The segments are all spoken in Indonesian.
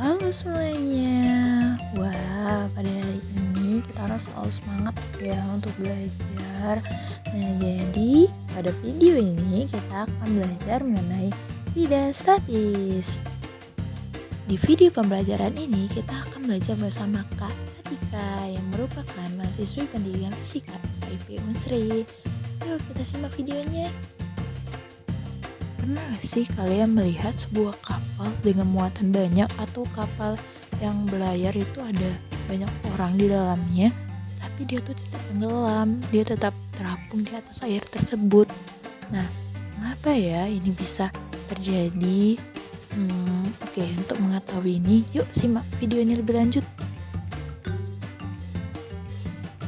Halo semuanya. Wah, pada hari ini kita harus selalu semangat ya untuk belajar. Nah, jadi pada video ini kita akan belajar mengenai lidah statis. Di video pembelajaran ini kita akan belajar bersama Kak Atika yang merupakan mahasiswi pendidikan fisika FIP Unsri. Yuk kita simak videonya. Pernah gak sih kalian melihat sebuah kapal dengan muatan banyak atau kapal yang berlayar itu ada banyak orang di dalamnya, tapi dia tuh tidak tenggelam, dia tetap terapung di atas air tersebut. Nah, mengapa ya ini bisa terjadi? Oke, untuk mengetahui ini, yuk simak video ini lebih lanjut.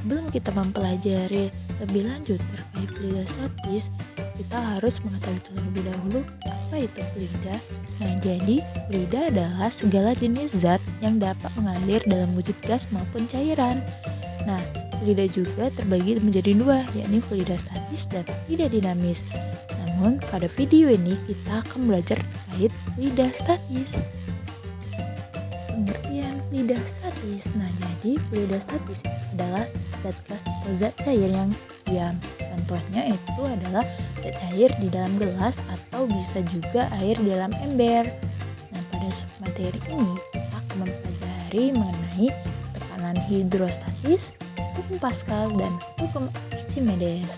Sebelum kita mempelajari lebih lanjut terkait fluida statis, kita harus mengetahui terlebih dahulu apa itu fluida. Nah, jadi fluida adalah segala jenis zat yang dapat mengalir dalam wujud gas maupun cairan. Nah, fluida juga terbagi menjadi dua, yakni fluida statis dan fluida dinamis. Namun, pada video ini kita akan belajar terkait fluida statis. Pengertian fluida statis. Nah, jadi fluida statis adalah zat gas atau zat cair yang diam. Contohnya itu adalah zat cair di dalam gelas atau bisa juga air di dalam ember. Nah, pada materi ini kita akan mempelajari mengenai tekanan hidrostatis, hukum Pascal, dan hukum Archimedes.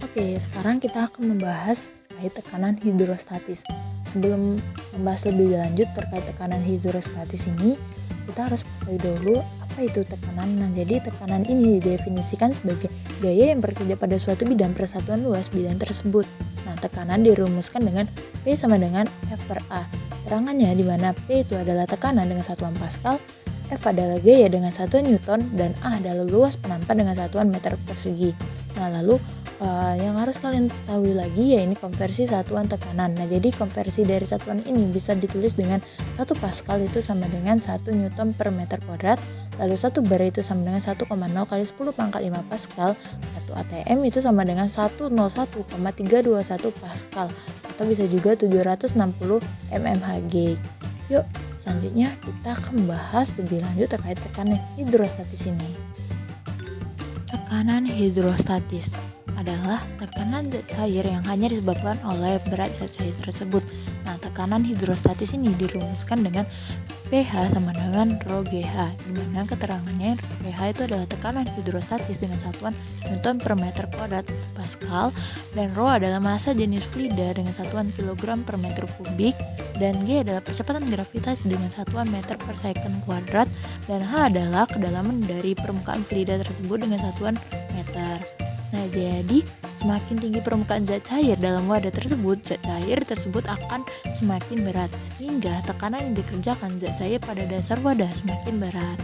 Oke, sekarang kita akan membahas terkait tekanan hidrostatis. Sebelum membahas lebih lanjut terkait tekanan hidrostatis ini, kita harus mengetahui dulu apa itu tekanan. Nah, jadi tekanan ini didefinisikan sebagai gaya yang bekerja pada suatu bidang persatuan luas bidang tersebut. Nah, tekanan dirumuskan dengan P sama dengan F per A. Terangannya di mana P itu adalah tekanan dengan satuan Pascal, F adalah gaya dengan satuan Newton, dan A adalah luas penampak dengan satuan meter persegi. Nah, lalu yang harus kalian ketahui lagi ya ini konversi satuan tekanan. Nah, jadi konversi dari satuan ini bisa ditulis dengan 1 Pascal itu sama dengan 1 Newton per meter kuadrat, lalu 1 bar itu sama dengan 1,0 kali 10 pangkat 5 Pascal, 1 atm itu sama dengan 101,321 Pascal, atau bisa juga 760 mmHg. Yuk, selanjutnya kita akan membahas lebih lanjut terkait tekanan hidrostatis ini. Tekanan hidrostatis adalah tekanan zat cair yang hanya disebabkan oleh berat zat cair tersebut. Nah, tekanan hidrostatis ini dirumuskan dengan pH sama dengan rho GH, di mana keterangannya pH itu adalah tekanan hidrostatis dengan satuan Newton per meter kuadrat Pascal, dan rho adalah massa jenis fluida dengan satuan kilogram per meter kubik, dan G adalah percepatan gravitasi dengan satuan meter per second kuadrat, dan H adalah kedalaman dari permukaan fluida tersebut dengan satuan meter. Nah, jadi semakin tinggi permukaan zat cair dalam wadah tersebut, zat cair tersebut akan semakin berat, sehingga tekanan yang dikerjakan zat cair pada dasar wadah semakin berat.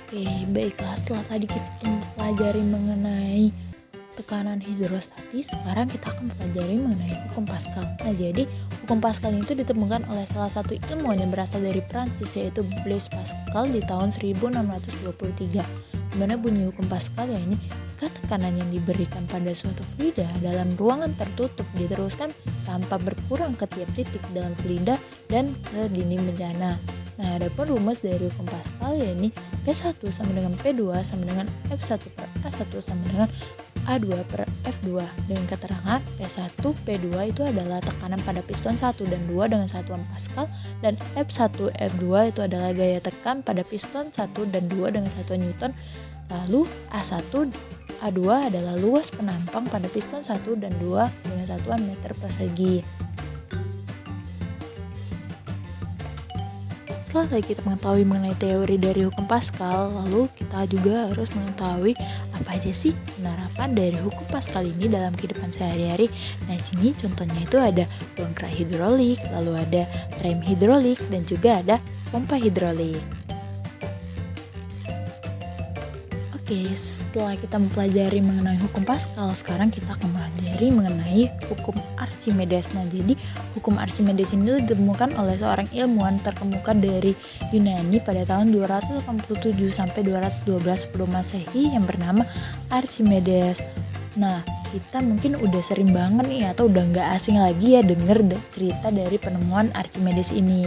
Oke, baiklah, setelah tadi kita pelajari mengenai tekanan hidrostatis, sekarang kita akan pelajari mengenai hukum Pascal. Nah, jadi hukum Pascal itu ditemukan oleh salah satu ilmuwan yang berasal dari Prancis, yaitu Blaise Pascal di tahun 1623. Dimana bunyi hukum Pascal ya ini, jika tekanan yang diberikan pada suatu fluida dalam ruangan tertutup diteruskan tanpa berkurang ke tiap titik dalam fluida dan ke dinding bencana. Nah, adapun rumus dari hukum Pascal ya ini P1 sama dengan P2 sama dengan F1 per A1 sama dengan A2 per F2, dengan keterangan P1, P2 itu adalah tekanan pada piston 1 dan 2 dengan satuan Pascal, dan F1, F2 itu adalah gaya tekan pada piston 1 dan 2 dengan satuan Newton. Lalu A1, A2 adalah luas penampang pada piston 1 dan 2 dengan satuan meter persegi. Setelah kita mengetahui mengenai teori dari hukum Pascal, lalu kita juga harus mengetahui apa aja sih penerapan dari hukum Pascal ini dalam kehidupan sehari-hari. Nah, di sini contohnya itu ada dongkrak hidrolik, lalu ada rem hidrolik, dan juga ada pompa hidrolik. Oke, setelah kita mempelajari mengenai hukum Pascal, sekarang kita akan mempelajari mengenai hukum Archimedes. Nah, jadi hukum Archimedes ini ditemukan oleh seorang ilmuwan terkemuka dari Yunani pada tahun 287 sampai 212 sebelum Masehi yang bernama Archimedes. Nah, kita mungkin udah sering banget nih atau udah nggak asing lagi ya denger cerita dari penemuan Archimedes ini.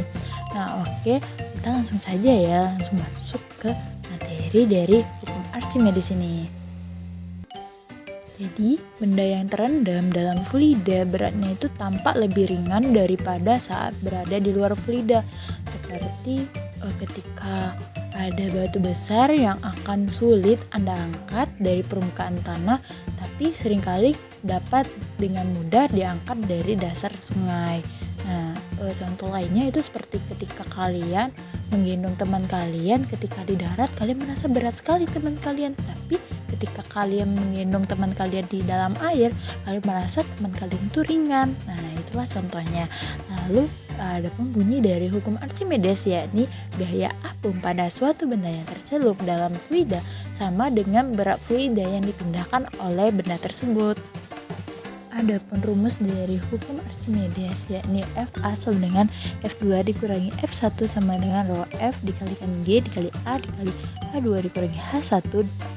Nah oke, kita langsung saja ya, langsung masuk ke materi dari hukum Archimedes ini. Jadi, benda yang terendam dalam fluida beratnya itu tampak lebih ringan daripada saat berada di luar fluida. Seperti ketika ada batu besar yang akan sulit Anda angkat dari permukaan tanah, tapi seringkali dapat dengan mudah diangkat dari dasar sungai. Nah, contoh lainnya itu seperti ketika kalian menggendong teman kalian ketika di darat, kalian merasa berat sekali teman kalian, tapi ketika kalian menggendong teman kalian di dalam air, kalian merasa teman kalian itu ringan. Nah, itulah contohnya. Lalu ada bunyi dari hukum Archimedes, yakni gaya apung pada suatu benda yang tercelup dalam fluida sama dengan berat fluida yang dipindahkan oleh benda tersebut. Adapun rumus dari hukum Archimedes, yakni Fa sama dengan F2 dikurangi F1 sama dengan rho F dikalikan G dikali A dikali H2 dikurangi H1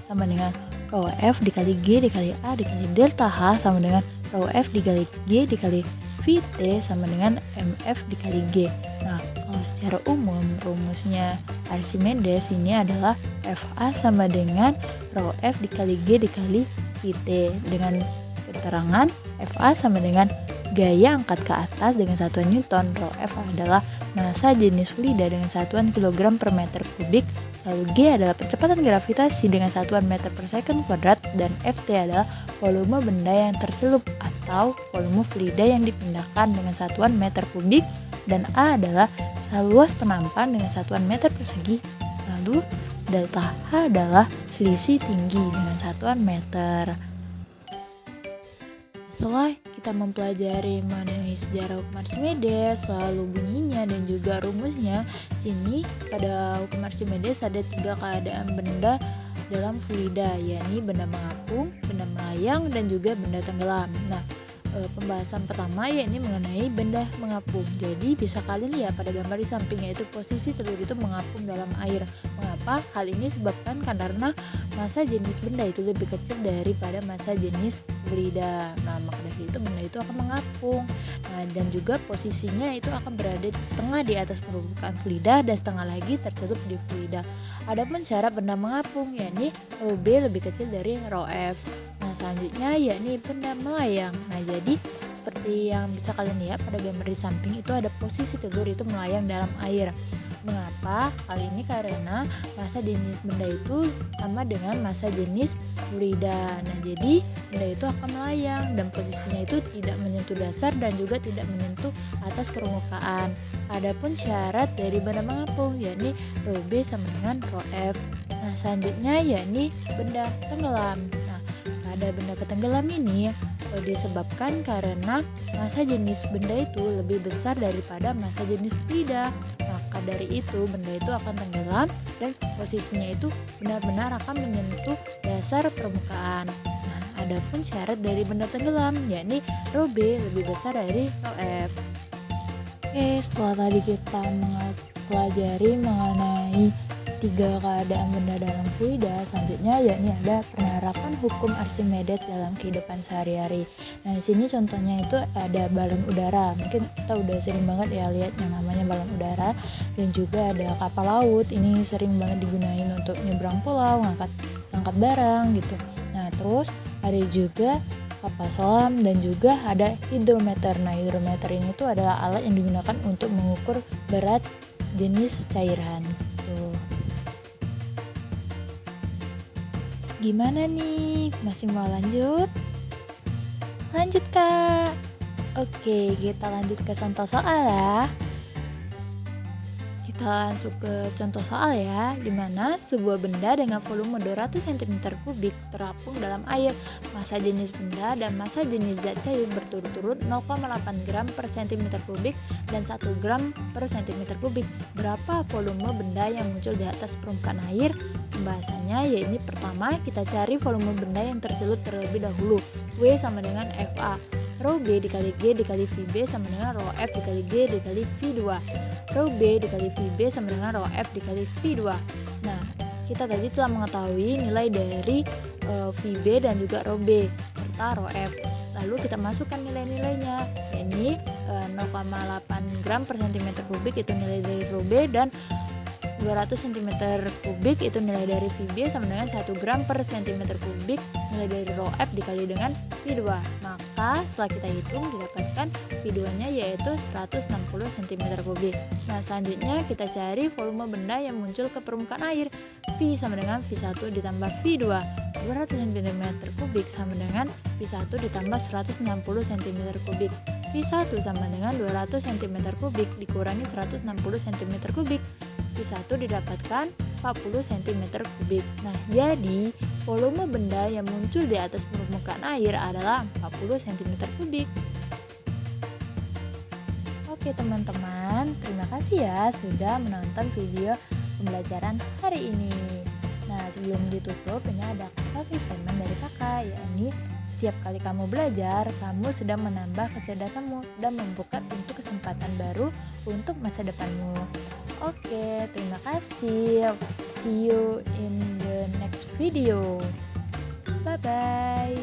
sama dengan rho F dikali G dikali A dikali delta H sama dengan rho F dikali G dikali Vt sama dengan Mf dikali G. Nah, kalau secara umum rumusnya Archimedes ini adalah Fa sama dengan rho F dikali G dikali Vt dengan keterangan Fa sama dengan gaya angkat ke atas dengan satuan Newton, rho F adalah massa jenis fluida dengan satuan kilogram per meter kubik, lalu G adalah percepatan gravitasi dengan satuan meter per second kuadrat, dan Ft adalah volume benda yang tercelup atau volume fluida yang dipindahkan dengan satuan meter kubik, dan A adalah luas penampan dengan satuan meter persegi, lalu delta H adalah selisih tinggi dengan satuan meter. Setelah kita mempelajari mengenai sejarah hukum Archimedes, lalu bunyinya dan juga rumusnya, sini pada hukum Archimedes ada 3 keadaan benda dalam fluida, yakni benda mengapung, benda melayang, dan juga benda tenggelam. Nah, pembahasan pertama yakni mengenai benda mengapung. Jadi bisa kalian lihat pada gambar di samping, yaitu posisi telur itu mengapung dalam air. Mengapa? Hal ini disebabkan karena massa jenis benda itu lebih kecil daripada massa jenis fluida. Nah, maka dari itu benda itu akan mengapung. Nah, dan juga posisinya itu akan berada di setengah di atas permukaan fluida dan setengah lagi tercelup di fluida. Adapun syarat benda mengapung yakni rho B lebih kecil dari rho F. Nah, selanjutnya yakni benda melayang. Nah, jadi seperti yang bisa kalian lihat pada gambar di samping, itu ada posisi telur itu melayang dalam air. Mengapa? Hal ini karena massa jenis benda itu sama dengan massa jenis fluida. Nah, jadi benda itu akan melayang dan posisinya itu tidak menyentuh dasar dan juga tidak menyentuh atas permukaan. Adapun syarat dari benda mengapung yakni rho B sama dengan rho F. Nah, selanjutnya yakni benda tenggelam. Nah, pada benda ketenggelam ini disebabkan karena massa jenis benda itu lebih besar daripada massa jenis fluida. Maka dari itu benda itu akan tenggelam dan posisinya itu benar-benar akan menyentuh dasar permukaan. Nah, adapun syarat dari benda tenggelam yakni rho B lebih besar dari rho F. Oke, setelah tadi kita mempelajari mengenai 3 keadaan benda dalam fluida, selanjutnya yakni ada penerapan hukum Archimedes dalam kehidupan sehari-hari. Nah, di sini contohnya itu ada balon udara. Mungkin kita udah sering banget ya lihat yang namanya balon udara, dan juga ada kapal laut. Ini sering banget digunain untuk nyebrang pulau, ngangkat barang gitu. Nah, terus ada juga kapal selam dan juga ada hidrometer. Nah, hidrometer ini tuh adalah alat yang digunakan untuk mengukur berat jenis cairan gitu. Gimana nih? Masih mau lanjut? Lanjut, Kak. Oke, kita lanjut ke contoh soal ya. Kita langsung ke contoh soal ya, di mana sebuah benda dengan volume 200 cm3 terapung dalam air. Massa jenis benda dan massa jenis zat cair berturut-turut 0,8 gram per cm3 dan 1 gram per cm3. Berapa volume benda yang muncul di atas permukaan air? Pembahasannya yaitu pertama kita cari volume benda yang tercelup terlebih dahulu. W sama dengan Fa. Rho B dikali G dikali VB sama dengan rho F dikali G dikali V2. Rho B dikali VB sama dengan rho F dikali V2. Nah, kita tadi telah mengetahui nilai dari VB dan juga rho B. serta rho F. Lalu kita masukkan nilai-nilainya. Ini 0,8 gram per cm kubik itu nilai dari rho B, dan 200 cm kubik itu nilai dari VB sama dengan 1 gram per cm kubik nilai dari rho F dikali dengan V2. Maka setelah kita hitung didapatkan V2-nya yaitu 160 cm kubik. Nah, selanjutnya kita cari volume benda yang muncul ke permukaan air. V sama dengan V1 ditambah V2. 200 cm kubik sama dengan V1 ditambah 160 cm kubik. V1 sama dengan 200 cm kubik dikurangi 160 cm kubik. V1 didapatkan 40 cm kubik. Nah, jadi volume benda yang muncul di atas permukaan air adalah 40 cm kubik. Oke teman-teman, terima kasih ya sudah menonton video pembelajaran hari ini. Nah, sebelum ditutup, ini ada closing statement dari kakak, yakni setiap kali kamu belajar, kamu sedang menambah kecerdasanmu dan membuka pintu kesempatan baru untuk masa depanmu. Oke, terima kasih. See you in the next video. Bye-bye.